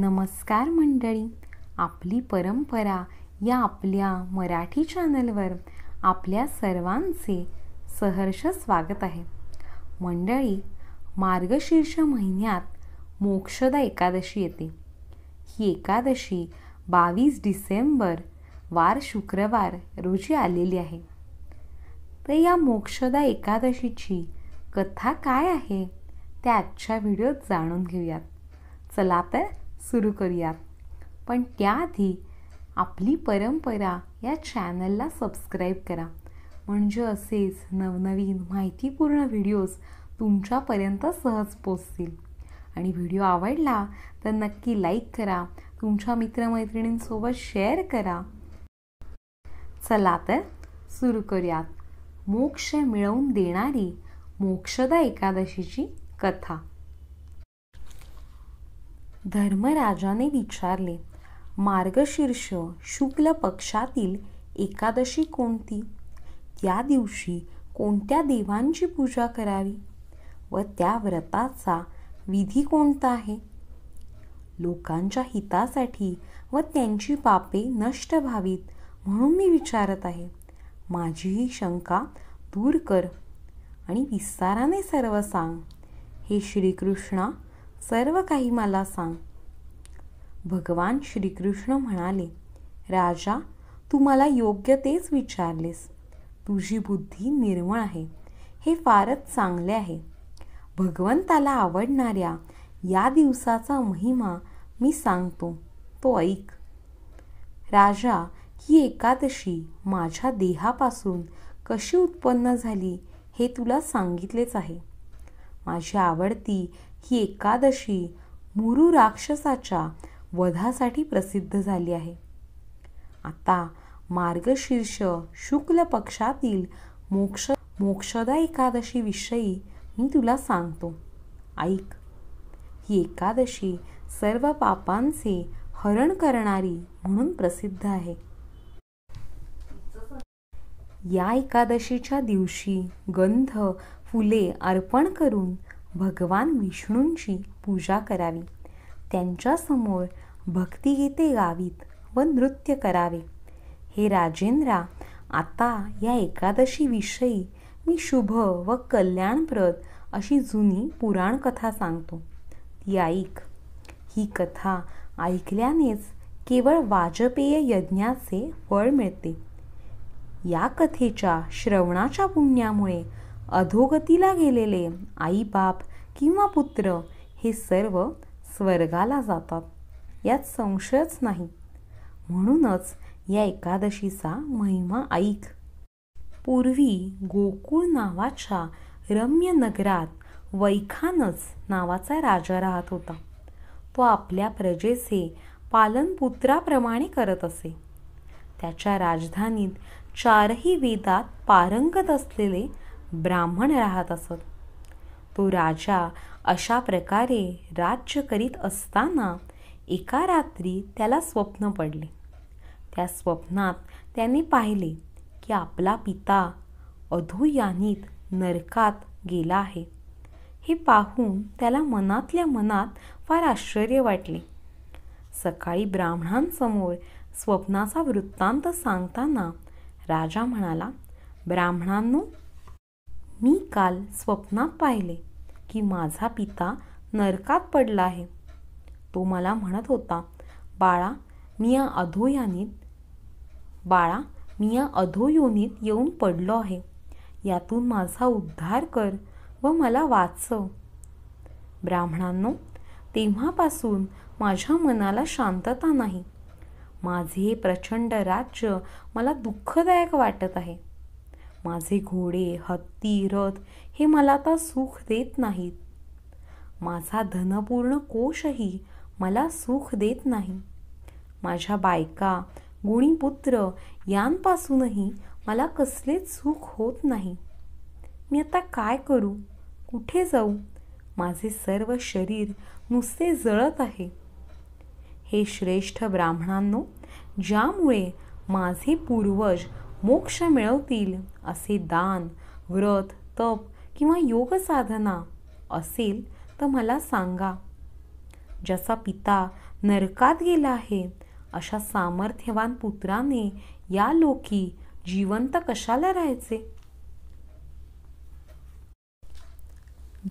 नमस्कार मंडळी, आपली परंपरा या आपल्या मराठी चॅनलवर आपल्या सर्वांचे सहर्ष स्वागत आहे. मंडळी, मार्गशीर्ष महिन्यात मोक्षदा एकादशी येते. ही एकादशी 22 डिसेंबर वार शुक्रवार रोजी आलेली आहे. तर या मोक्षदा एकादशीची कथा काय आहे ते आजच्या व्हिडिओत जाणून घेऊयात. चला तर सुरू करूयात. पण त्याआधी आपली परंपरा या चॅनलला सबस्क्राईब करा, म्हणजे असेच नवनवीन माहितीपूर्ण व्हिडिओज तुमच्यापर्यंत सहज पोचतील. आणि व्हिडिओ आवडला तर नक्की लाईक करा, तुमच्या मित्रमैत्रिणींसोबत शेअर करा. चला तर सुरू करूयात. मोक्ष मिळवून देणारी मोक्षदा एकादशीची कथा. धर्मराजाने विचारले, मार्गशीर्ष शुक्ल पक्षातील एकादशी कोणती? त्या दिवशी कोणत्या देवांची पूजा करावी व त्या व्रताचा विधी कोणता आहे? लोकांच्या हितासाठी व त्यांची पापे नष्ट व्हावीत म्हणून मी विचारत आहे. माझी ही शंका दूर कर आणि विस्ताराने सर्व सांग. हे श्रीकृष्णा, सर्व काही मला सांग. भगवान श्रीकृष्ण म्हणाले, राजा, तू मला योग्य तेच विचारलेस. तुझी बुद्धी निर्मळ आहे, हे फारच चांगले आहे. भगवंताला आवडणाऱ्या या दिवसाचा महिमा मी सांगतो, तो ऐक. राजा, ही एकादशी माझ्या देहापासून कशी उत्पन्न झाली हे तुला सांगितलेच आहे. माझी आवडती ही एकादशी मुरु राक्षसाच्या वधासाठी प्रसिद्ध झाली आहे. आता मार्गशीर्ष शुक्ल पक्षातील मोक्षदा एकादशी विषयी मी तुला सांगतो, ऐक. ही एकादशी सर्व पापांचे हरण करणारी म्हणून प्रसिद्ध आहे. या एकादशीच्या दिवशी गंध फुले अर्पण करून भगवान विष्णूंची पूजा करावी. त्यांच्यासमोर भक्तिगीते गावीत व नृत्य करावे. हे राजेंद्रा, आता या एकादशी विषयी मी शुभ व कल्याणप्रद अशी जुनी पुराण कथा सांगतो, ती ऐक. ही कथा ऐकल्यानेच केवळ वाजपेय यज्ञाचे फळ मिळते. या कथेच्या श्रवणाच्या पुण्यामुळे अधोगतीला गेलेले आई बाप किंवा पुत्र हे सर्व स्वर्गाला जातात, यात संशयच नाही. म्हणूनच या एकादशीचा महिमा ऐक. पूर्वी गोकुळ नावाच्या रम्य नगरात वैखानस नावाचा राजा राहत होता. तो आपल्या प्रजेचे पालन पुत्राप्रमाणे करत असे. त्याच्या राजधानीत 4ही वेदात पारंगत असलेले ब्राह्मण राहत असत. तो राजा अशा प्रकारे राज्य करीत असताना एका रात्री त्याला स्वप्न पडले. त्या स्वप्नात त्याने पाहिले की आपला पिता अधोयानीत नरकात गेला आहे. हे पाहून त्याला मनातल्या मनात फार आश्चर्य वाटले. सकाळी ब्राह्मणांसमोर स्वप्नाचा वृत्तांत सांगताना राजा म्हणाला, ब्राह्मणांनो, मी काल स्वप्नात पाहिले की माझा पिता नरकात पडला आहे. तो मला म्हणत होता, बाळा, मी या अधोयोनीत येऊन पडलो आहे. यातून माझा उद्धार कर व मला वाचव. ब्राह्मणांनो, तेव्हापासून माझ्या मनाला शांतता नाही. माझे हे प्रचंड राज्य मला दुःखदायक वाटत आहे. माझे घोडे, हत्ती, रथ हे मला आता सुख देत नाहीत. माझा धनपूर्ण कोशही मला सुख देत नाही. माझ्या बायका, गुणी पुत्र यांपासूनही मला कसलेच सुख होत नाही. मी आता काय करू? कुठे जाऊ? माझे सर्व शरीर नुसते जळत आहे. हे श्रेष्ठ ब्राह्मणांनो, ज्यामुळे माझे पूर्वज मोक्ष मिळवतील असे दान, व्रत, तप किंवा योग साधना असेल तर मला सांगा. ज्याचा पिता नरकात गेला आहे, अशा सामर्थ्यवान पुत्राने या लोकी जिवंत कशाला राहायचे?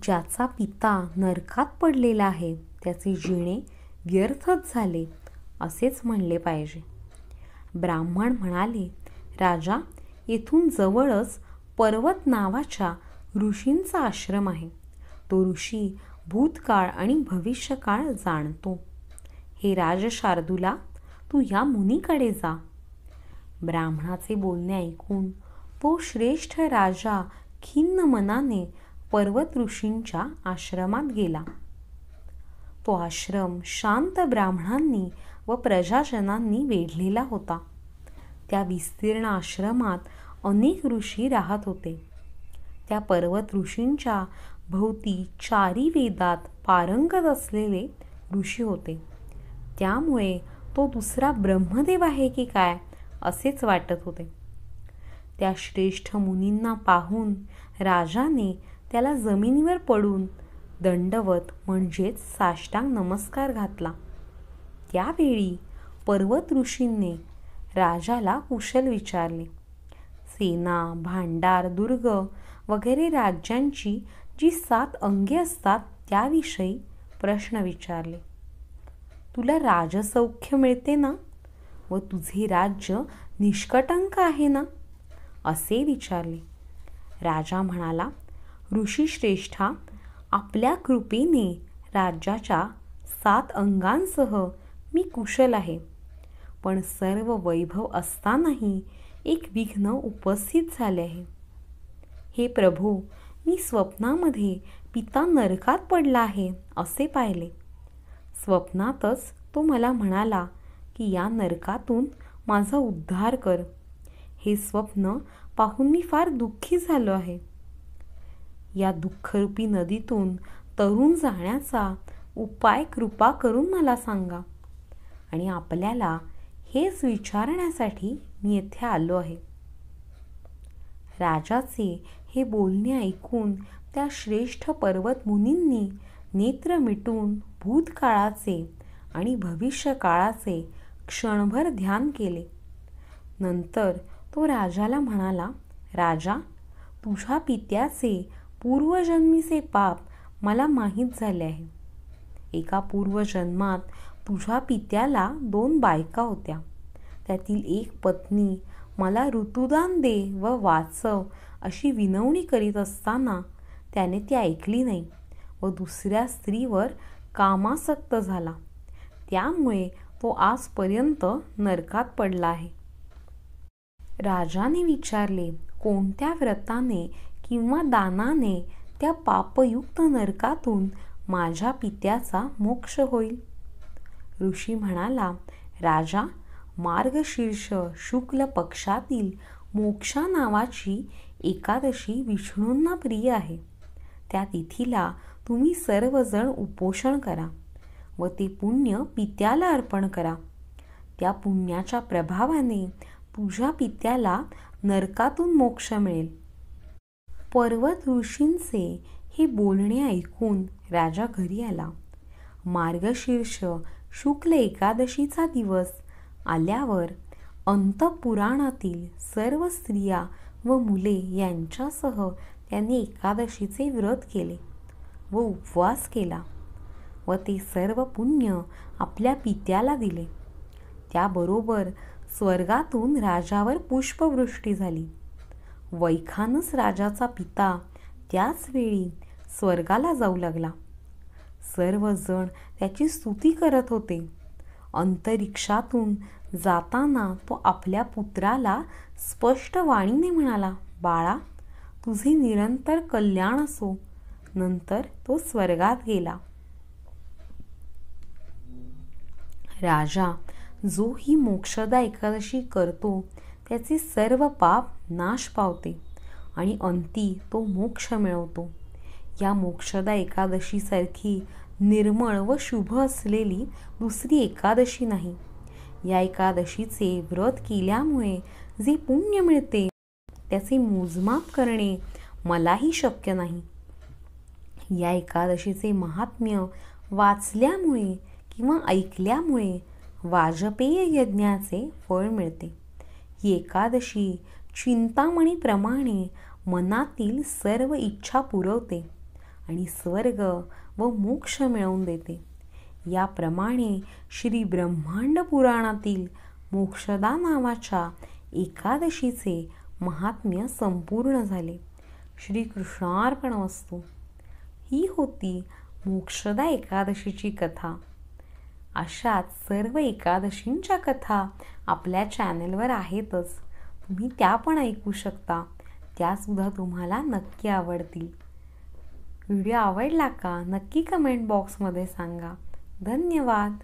ज्याचा पिता नरकात पडलेला आहे त्याचे जिणे व्यर्थच झाले असेच म्हणले पाहिजे. ब्राह्मण म्हणाले, राजा, येथून जवळच पर्वत नावाच्या ऋषींचा आश्रम आहे. तो ऋषी भूतकाळ आणि भविष्यकाळ जाणतो. हे राजशार्दूला, तू या मुनीकडे जा. ब्राह्मणाचे बोलणे ऐकून तो श्रेष्ठ राजा खिन्न मनाने पर्वत ऋषींच्या आश्रमात गेला. तो आश्रम शांत ब्राह्मणांनी व प्रजाजनांनी वेढलेला होता. त्या विस्तीर्ण आश्रमात अनेक ऋषी राहत होते. त्या पर्वत ऋषींच्या भोवती 4 वेदात पारंगत असलेले ऋषी होते. त्यामुळे तो दुसरा ब्रह्मदेव आहे की काय असेच वाटत होते. त्या श्रेष्ठ मुनींना पाहून राजाने त्याला जमिनीवर पडून दंडवत म्हणजेच साष्टांग नमस्कार घातला. त्यावेळी पर्वत ऋषींनी राजाला कुशल विचारले. सेना, भांडार, दुर्ग वगैरे राज्यांची जी 7 अंगे असतात त्याविषयी प्रश्न विचारले. तुला राजसौख्य मिळते ना व तुझे राज्य निष्कटंक आहे ना असे विचारले. राजा म्हणाला, ऋषीश्रेष्ठा, आपल्या कृपेने राज्याच्या 7 अंगांसह मी कुशल आहे. पण सर्व वैभव असतानाही एक विघ्न उपस्थित झाले आहे. हे प्रभू, मी स्वप्नामध्ये पिता नरकात पडला आहे असे पाहिले. स्वप्नातच तो मला म्हणाला की या नरकातून माझा उद्धार कर. हे स्वप्न पाहून मी फार दुःखी झालो आहे. या दुःखरूपी नदीतून तरुण जाण्याचा उपाय कृपा करून मला सांगा. आणि आपल्याला हेच विचारण्यासाठी मी येथे आलो आहे. राजाचे हे बोलणे ऐकून त्या श्रेष्ठ पर्वत मुनींनी नेत्र मिटून भूतकाळाचे आणि भविष्यकाळाचे क्षणभर ध्यान केले. नंतर तो राजाला म्हणाला, राजा, तुझ्या पित्याचे पूर्वजन्मीचे पाप मला माहीत झाले आहे. एका पूर्वजन्मात तुझ्या पित्याला 2 बायका होत्या. त्यातील एक पत्नी मला ऋतुदान दे व वाचव अशी विनवणी करीत असताना त्याने ती ऐकली नाही व दुसऱ्या स्त्रीवर कामासक्त झाला. त्यामुळे तो आजपर्यंत नरकात पडला आहे. राजाने विचारले, कोणत्या व्रताने किंवा दानाने त्या पापयुक्त नरकातून माझ्या पित्याचा मोक्ष होईल? ऋषी म्हणाला, राजा, मार्गशीर्ष शुक्ल पक्षातील मोक्षा नावाची एकादशी विष्णूंना प्रिय आहे. त्या तिथीला तुम्ही सर्वजण उपोषण करा व ते पुण्य पित्याला अर्पण करा. त्या पुण्याच्या प्रभावाने तुझ्या पित्याला नरकातून मोक्ष मिळेल. पर्वत ऋषींचे हे बोलणे ऐकून राजा घरी आला. मार्गशीर्ष शुक्ल एकादशीचा दिवस आल्यावर अंतःपुराणातील सर्व स्त्रिया व मुले यांच्यासह त्यांनी एकादशीचे व्रत केले व उपवास केला व ते सर्व पुण्य आपल्या पित्याला दिले. त्याबरोबर स्वर्गातून राजावर पुष्पवृष्टी झाली. वैखानस राजाचा पिता त्याच वेळी स्वर्गाला जाऊ लागला. सर्वजण त्याची स्तुती करत होते. अंतरिक्षातून जाताना तो आपल्या पुत्राला स्पष्ट वाणीने म्हणाला, बाळा, तुझे निरंतर कल्याण असो. नंतर तो स्वर्गात गेला. राजा जो ही मोक्षदा एकादशी करतो त्याचे सर्व पाप नाश पावते आणि अंती तो मोक्ष मिळवतो. या मोक्षदा एकादशीसारखी निर्मळ व शुभ असलेली दुसरी एकादशी नाही. या एकादशीचे व्रत केल्यामुळे जे पुण्य मिळते त्याचे मोजमाप करणे मलाही शक्य नाही. या एकादशीचे महात्म्य वाचल्यामुळे किंवा ऐकल्यामुळे वाजपेय यज्ञाचे फळ मिळते. ही एकादशी चिंतामणीप्रमाणे मनातील सर्व इच्छा पुरवते आणि स्वर्ग व मोक्ष मिळवून देते. याप्रमाणे श्री ब्रह्मांड पुराणातील मोक्षदा नावाच्या एकादशीचे महात्म्य संपूर्ण झाले. श्रीकृष्णार्पणमस्तु. ही होती मोक्षदा एकादशीची कथा. अशाच सर्व एकादशींच्या कथा आपल्या चॅनलवर आहेतच. तुम्ही त्या पण ऐकू शकता. त्यासुद्धा तुम्हाला नक्की आवडतील. व्हिडिओ आवडला का नक्की कमेंट बॉक्समध्ये सांगा. धन्यवाद.